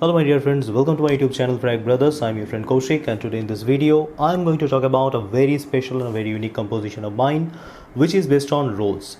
Hello my dear friends, welcome to my YouTube channel Frag Brothers. I'm your friend Kaushik, and today in this video I'm going to talk about a very special and very unique composition of mine which is based on rose.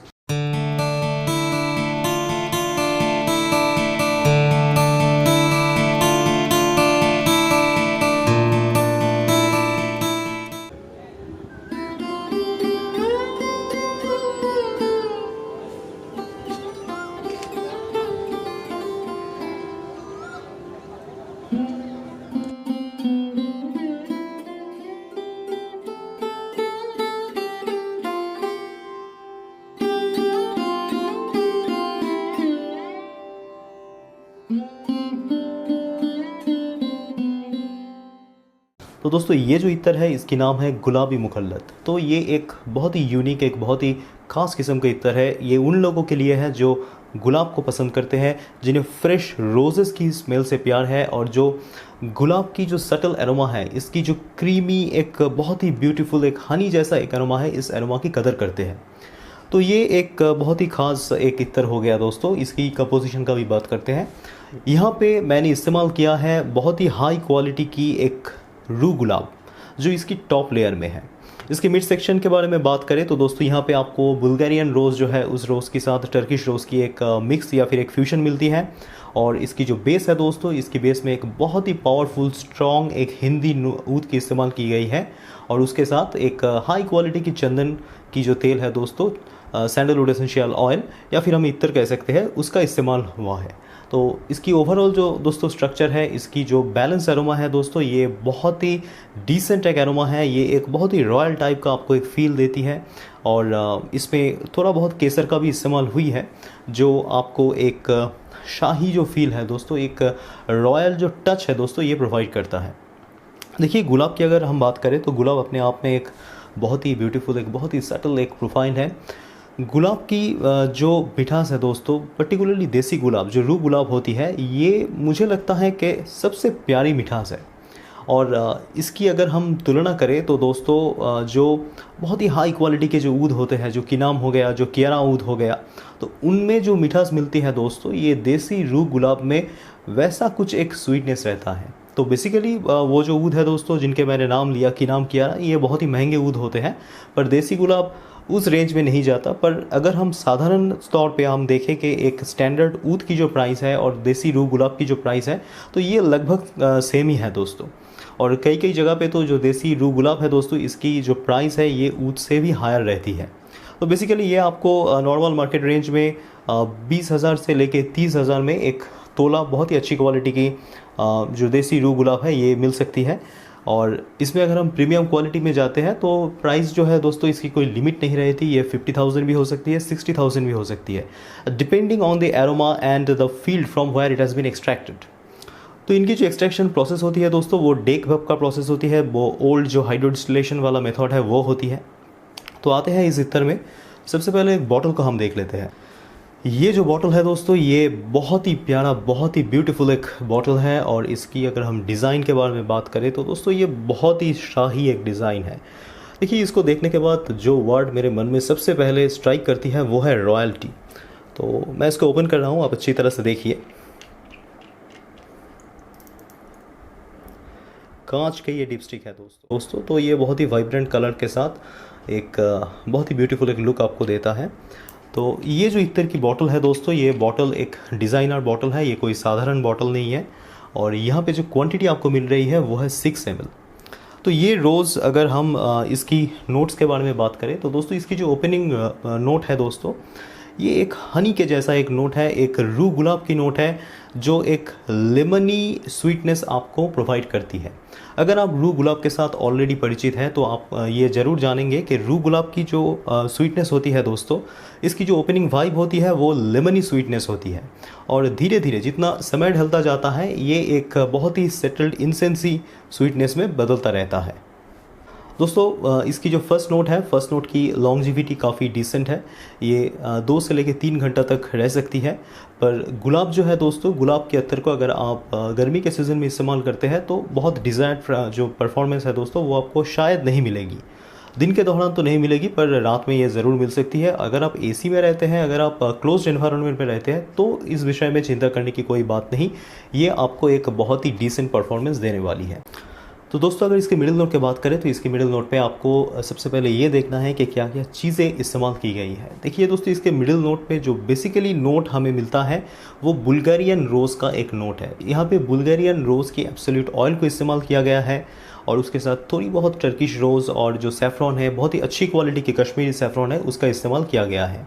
तो दोस्तों ये जो इत्र है इसकी नाम है गुलाबी मुखल्लत। तो ये एक बहुत ही यूनिक, एक बहुत ही ख़ास किस्म का इत्र है। ये उन लोगों के लिए है जो गुलाब को पसंद करते हैं, जिन्हें फ्रेश रोज़ेस की स्मेल से प्यार है और जो गुलाब की जो सटल एरोमा है, इसकी जो क्रीमी एक बहुत ही ब्यूटीफुल एक हनी जैसा एक एरोमा है, इस एरोमा की कदर करते हैं। तो ये एक बहुत ही ख़ास एक इत्र हो गया दोस्तों। इसकी कंपोजिशन का भी बात करते हैं। यहाँ पे मैंने इस्तेमाल किया है बहुत ही हाई क्वालिटी की एक रू गुलाब जो इसकी टॉप लेयर में है। इसके मिड सेक्शन के बारे में बात करें तो दोस्तों यहाँ पे आपको बुल्गारियन रोज़ जो है उस रोज़ के साथ टर्किश रोज़ की एक मिक्स या फिर एक फ्यूजन मिलती है। और इसकी जो बेस है दोस्तों, इसकी बेस में एक बहुत ही पावरफुल स्ट्रॉन्ग एक हिंदी ऊद की इस्तेमाल की गई है। और उसके साथ एक हाई क्वालिटी की चंदन की जो तेल है दोस्तों, सैंडलवुड एसेंशियल ऑयल या फिर हम इत्र कह सकते हैं, उसका इस्तेमाल हुआ है। तो इसकी ओवरऑल जो दोस्तों स्ट्रक्चर है, इसकी जो बैलेंस एरोमा है दोस्तों, ये बहुत ही डिसेंट एक एरोमा है। ये एक बहुत ही रॉयल टाइप का आपको एक फ़ील देती है। और इसमें थोड़ा बहुत केसर का भी इस्तेमाल हुई है, जो आपको एक शाही जो फील है दोस्तों, एक रॉयल जो टच है दोस्तों, ये प्रोवाइड करता है। देखिए, गुलाब की अगर हम बात करें तो गुलाब अपने आप में एक बहुत ही ब्यूटीफुल, एक बहुत ही सटल एक प्रोफाइल है। गुलाब की जो मिठास है दोस्तों, पर्टिकुलरली देसी गुलाब जो रू गुलाब होती है, ये मुझे लगता है कि सबसे प्यारी मिठास है। और इसकी अगर हम तुलना करें तो दोस्तों, जो बहुत ही हाई क्वालिटी के जो ऊद होते हैं, जो किनाम हो गया, जो कियारा ऊद हो गया, तो उनमें जो मिठास मिलती है दोस्तों, ये देसी रू गुलाब में वैसा कुछ एक स्वीटनेस रहता है। तो बेसिकली वो जो ऊद है दोस्तों जिनके मैंने नाम लिया, किनाम, कियारा, ये बहुत ही महंगे ऊद होते हैं, पर देसी गुलाब उस रेंज में नहीं जाता। पर अगर हम साधारण तौर पे हम देखें कि एक स्टैंडर्ड ऊद की जो प्राइस है और देसी रू गुलाब की जो प्राइस है, तो ये लगभग सेम ही है दोस्तों। और कई कई जगह पे तो जो देसी रू गुलाब है दोस्तों, इसकी जो प्राइस है ये ऊद से भी हायर रहती है। तो बेसिकली ये आपको नॉर्मल मार्केट रेंज में 20,000 से लेके 30,000 में एक तोला बहुत ही अच्छी क्वालिटी की जो देसी रू गुलाब है ये मिल सकती है। और इसमें अगर हम प्रीमियम क्वालिटी में जाते हैं तो प्राइस जो है दोस्तों, इसकी कोई लिमिट नहीं रहती। ये 50,000 भी हो सकती है, 60,000 भी हो सकती है, depending on the aroma and the field from where it has been extracted. तो इनकी जो एक्सट्रैक्शन प्रोसेस होती है दोस्तों, वो डेक वेब का प्रोसेस होती है। वो ओल्ड जो हाइड्रो डिस्टिलेशन वाला मेथड है वो होती है। तो आते हैं इस इत्र में। सबसे पहले एक बॉटल को हम देख लेते हैं। ये जो बॉटल है दोस्तों, ये बहुत ही प्यारा, बहुत ही ब्यूटीफुल एक बॉटल है। और इसकी अगर हम डिज़ाइन के बारे में बात करें तो दोस्तों, ये बहुत ही शाही एक डिज़ाइन है। देखिए, इसको देखने के बाद जो वर्ड मेरे मन में सबसे पहले स्ट्राइक करती है वो है रॉयल्टी। तो मैं इसको ओपन कर रहा हूँ, आप अच्छी तरह से देखिए। कांच के ये डिपस्टिक है दोस्तों। तो ये बहुत ही वाइब्रेंट कलर के साथ एक बहुत ही ब्यूटीफुल एक लुक आपको देता है। तो ये जो इत्र की बॉटल है दोस्तों, ये बॉटल एक डिज़ाइनर बॉटल है, ये कोई साधारण बॉटल नहीं है। और यहाँ पे जो क्वांटिटी आपको मिल रही है वो है 6 ml। तो ये रोज़ अगर हम इसकी नोट्स के बारे में बात करें तो दोस्तों, इसकी जो ओपनिंग नोट है दोस्तों, ये एक हनी के जैसा एक नोट है, एक रू गुलाब की नोट है, जो एक लेमनी स्वीटनेस आपको प्रोवाइड करती है। अगर आप रू गुलाब के साथ ऑलरेडी परिचित हैं तो आप ये ज़रूर जानेंगे कि रू गुलाब की जो स्वीटनेस होती है दोस्तों, इसकी जो ओपनिंग वाइब होती है वो लेमनी स्वीटनेस होती है। और धीरे धीरे जितना समय ढलता जाता है, ये एक बहुत ही सेटल्ड इंसेंसी स्वीटनेस में बदलता रहता है। दोस्तों, इसकी जो फर्स्ट नोट है, फर्स्ट नोट की लॉन्जिविटी काफ़ी डिसेंट है। ये 2 से लेकर 3 घंटा तक रह सकती है। पर गुलाब जो है दोस्तों, गुलाब के अत्तर को अगर आप गर्मी के सीज़न में इस्तेमाल करते हैं तो बहुत डिज़ायर्ड जो परफॉर्मेंस है दोस्तों, वो आपको शायद नहीं मिलेगी। दिन के दौरान तो नहीं मिलेगी, पर रात में ये ज़रूर मिल सकती है। अगर आप एसी में रहते हैं, अगर आप क्लोज्ड एनवायरनमेंट में रहते हैं, तो इस विषय में चिंता करने की कोई बात नहीं। ये आपको एक बहुत ही डिसेंट परफॉर्मेंस देने वाली है। तो दोस्तों, अगर इसके मिडिल नोट की बात करें तो इसके मिडिल नोट पे आपको सबसे पहले ये देखना है कि क्या क्या चीज़ें इस्तेमाल की गई है। देखिए दोस्तों, इसके मिडिल नोट पे जो बेसिकली नोट हमें मिलता है वो बुल्गारियन रोज़ का एक नोट है। यहाँ पे बुल्गारियन रोज़ की एब्सोल्यूट ऑयल को इस्तेमाल किया गया है और उसके साथ थोड़ी बहुत टर्किश रोज़ और जो सैफ़रॉन है, बहुत ही अच्छी क्वालिटी की कश्मीरी सैफ़रॉन है, उसका इस्तेमाल किया गया है।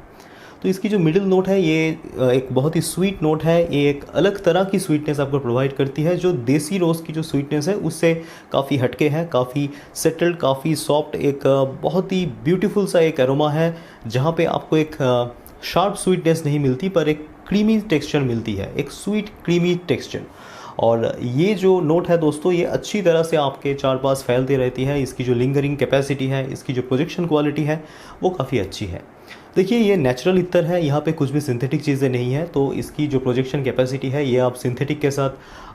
तो इसकी जो मिडिल नोट है ये एक बहुत ही स्वीट नोट है। ये एक अलग तरह की स्वीटनेस आपको प्रोवाइड करती है, जो देसी रोज़ की जो स्वीटनेस है उससे काफ़ी हटके है, काफ़ी सेटल्ड, काफ़ी सॉफ्ट, एक बहुत ही ब्यूटीफुल सा एक अरोमा है, जहाँ पे आपको एक शार्प स्वीटनेस नहीं मिलती पर एक क्रीमी टेक्सचर मिलती है, एक स्वीट क्रीमी टेक्सचर। और ये जो नोट है दोस्तों, ये अच्छी तरह से आपके चार पास फैलती रहती है। इसकी जो लिंगरिंग कैपेसिटी है, इसकी जो प्रोजेक्शन क्वालिटी है, वो काफ़ी अच्छी है। देखिए, ये नेचुरल इत्तर है, यहाँ पे कुछ भी सिंथेटिक चीज़ें नहीं है, तो इसकी जो प्रोजेक्शन कैपेसिटी है ये आप सिंथेटिक के साथ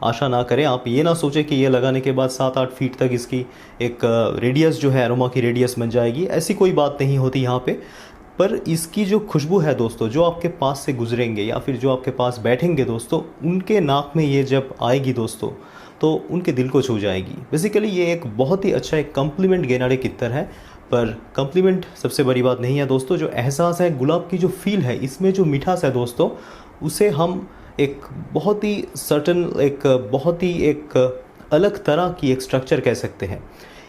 आशा ना करें। आप ये ना सोचें कि ये लगाने के बाद 7-8 फीट तक इसकी एक रेडियस जो है, अरोमा की रेडियस बन जाएगी, ऐसी कोई बात नहीं होती यहाँ पे। पर इसकी जो खुशबू है दोस्तों, जो आपके पास से गुजरेंगे या फिर जो आपके पास बैठेंगे दोस्तों, उनके नाक में ये जब आएगी दोस्तों, तो उनके दिल को छू जाएगी। बेसिकली ये एक बहुत ही अच्छा एक कम्प्लीमेंट देने वाले इत्तर है। पर कम्प्लीमेंट सबसे बड़ी बात नहीं है दोस्तों, जो एहसास है, गुलाब की जो फील है, इसमें जो मिठास है दोस्तों, उसे हम एक बहुत ही सर्टन, एक बहुत ही एक अलग तरह की एक स्ट्रक्चर कह सकते हैं।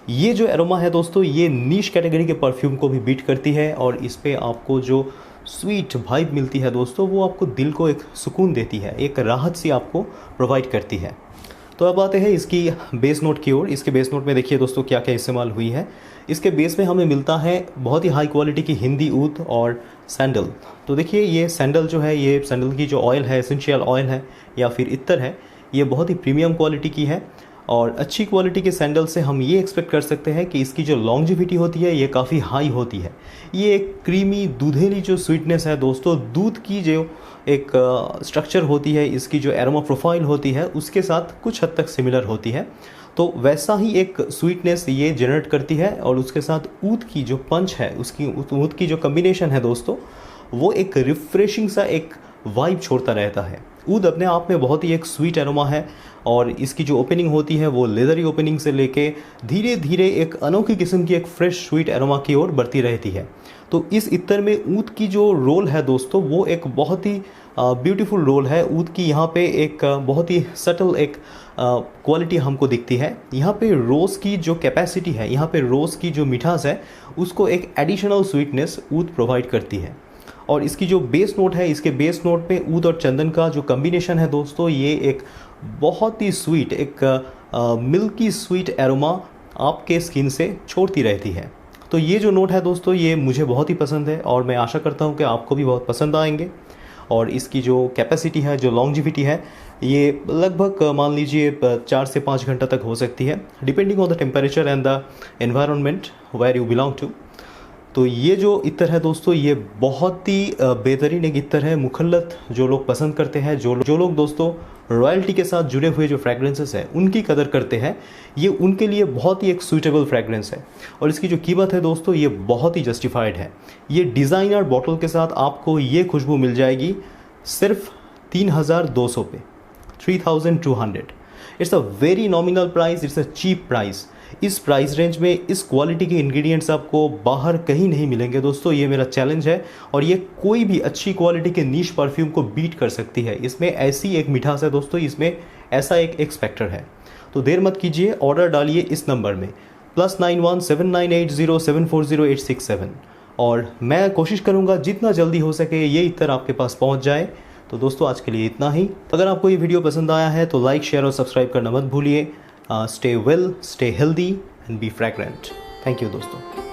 ये जो एरोमा है दोस्तों, ये नीश कैटेगरी के परफ्यूम को भी बीट करती है और इस पे आपको जो स्वीट वाइब मिलती है दोस्तों, वो आपको दिल को एक सुकून देती है, एक राहत सी आपको प्रोवाइड करती है। तो अब आते हैं इसकी बेस नोट की ओर। इसके बेस नोट में देखिए दोस्तों क्या क्या इस्तेमाल हुई है। इसके बेस में हमें मिलता है बहुत ही हाई क्वालिटी की हिंदी ऊद और सैंडल। तो देखिए, ये सैंडल जो है, ये सैंडल की जो ऑयल है, एसेंशियल ऑयल है या फिर इत्तर है, ये बहुत ही प्रीमियम क्वालिटी की है। और अच्छी क्वालिटी के सैंडल से हम ये एक्सपेक्ट कर सकते हैं कि इसकी जो लॉन्जिविटी होती है ये काफ़ी हाई होती है। ये एक क्रीमी दूधेली जो स्वीटनेस है दोस्तों, दूध की जो एक स्ट्रक्चर होती है, इसकी जो एरोमा प्रोफाइल होती है, उसके साथ कुछ हद तक सिमिलर होती है। तो वैसा ही एक स्वीटनेस ये जनरेट करती है और उसके साथ ऊद की जो पंच है, उसकी ऊद की जो कम्बिनेशन है दोस्तों, वो एक रिफ्रेशिंग सा एक वाइब छोड़ता रहता है। ऊद अपने आप में बहुत ही एक स्वीट एरोमा है और इसकी जो ओपनिंग होती है वो लेदरी ओपनिंग से लेके धीरे धीरे एक अनोखी किस्म की एक फ्रेश स्वीट एरोमा की ओर बढ़ती रहती है। तो इस इत्तर में ऊद की जो रोल है दोस्तों, वो एक बहुत ही ब्यूटीफुल रोल है। ऊद की यहाँ पे एक बहुत ही सटल एक क्वालिटी हमको दिखती है। यहाँ पे रोज़ की जो कैपेसिटी है, यहाँ पे रोज़ की जो मिठास है, उसको एक एडिशनल स्वीटनेस ऊद प्रोवाइड करती है। और इसकी जो बेस नोट है, इसके बेस नोट पे ऊद और चंदन का जो कम्बिनेशन है दोस्तों, ये एक बहुत ही स्वीट, एक मिल्की स्वीट एरोमा आपके स्किन से छोड़ती रहती है। तो ये जो नोट है दोस्तों, ये मुझे बहुत ही पसंद है और मैं आशा करता हूँ कि आपको भी बहुत पसंद आएंगे। और इसकी जो कैपेसिटी है, जो लॉन्जिविटी है, ये लगभग मान लीजिए 4 से 5 घंटा तक हो सकती है, depending on the temperature and the environment where you belong to. तो ये जो इत्तर है दोस्तों, ये बहुत ही बेहतरीन एक इत्तर है। मुखल्लत जो लोग पसंद करते हैं, जो लोग दोस्तों रॉयल्टी के साथ जुड़े हुए जो फ्रैग्रेंसेस हैं उनकी कदर करते हैं, ये उनके लिए बहुत ही एक सूटेबल फ्रैग्रेंस है। और इसकी जो कीमत है दोस्तों, ये बहुत ही जस्टिफाइड है। ये डिज़ाइनर बॉटल के साथ आपको ये खुशबू मिल जाएगी सिर्फ 3200 पे, 3200। It's a very nominal price, it's a cheap price. इस प्राइस रेंज में इस क्वालिटी के इंग्रेडिएंट्स आपको बाहर कहीं नहीं मिलेंगे दोस्तों, ये मेरा चैलेंज है। और ये कोई भी अच्छी क्वालिटी के नीश परफ्यूम को बीट कर सकती है। इसमें ऐसी एक मिठास है दोस्तों, इसमें ऐसा एक एक्सपेक्टर है। तो देर मत कीजिए, ऑर्डर डालिए इस नंबर में +91 7980 740867। और मैं कोशिश करूँगा जितना जल्दी हो सके ये इत्तर आपके पास पहुँच जाए। तो दोस्तों, आज के लिए इतना ही। अगर आपको ये वीडियो पसंद आया है तो लाइक, शेयर और सब्सक्राइब करना मत भूलिए। Stay well, stay healthy and be fragrant. Thank you दोस्तों।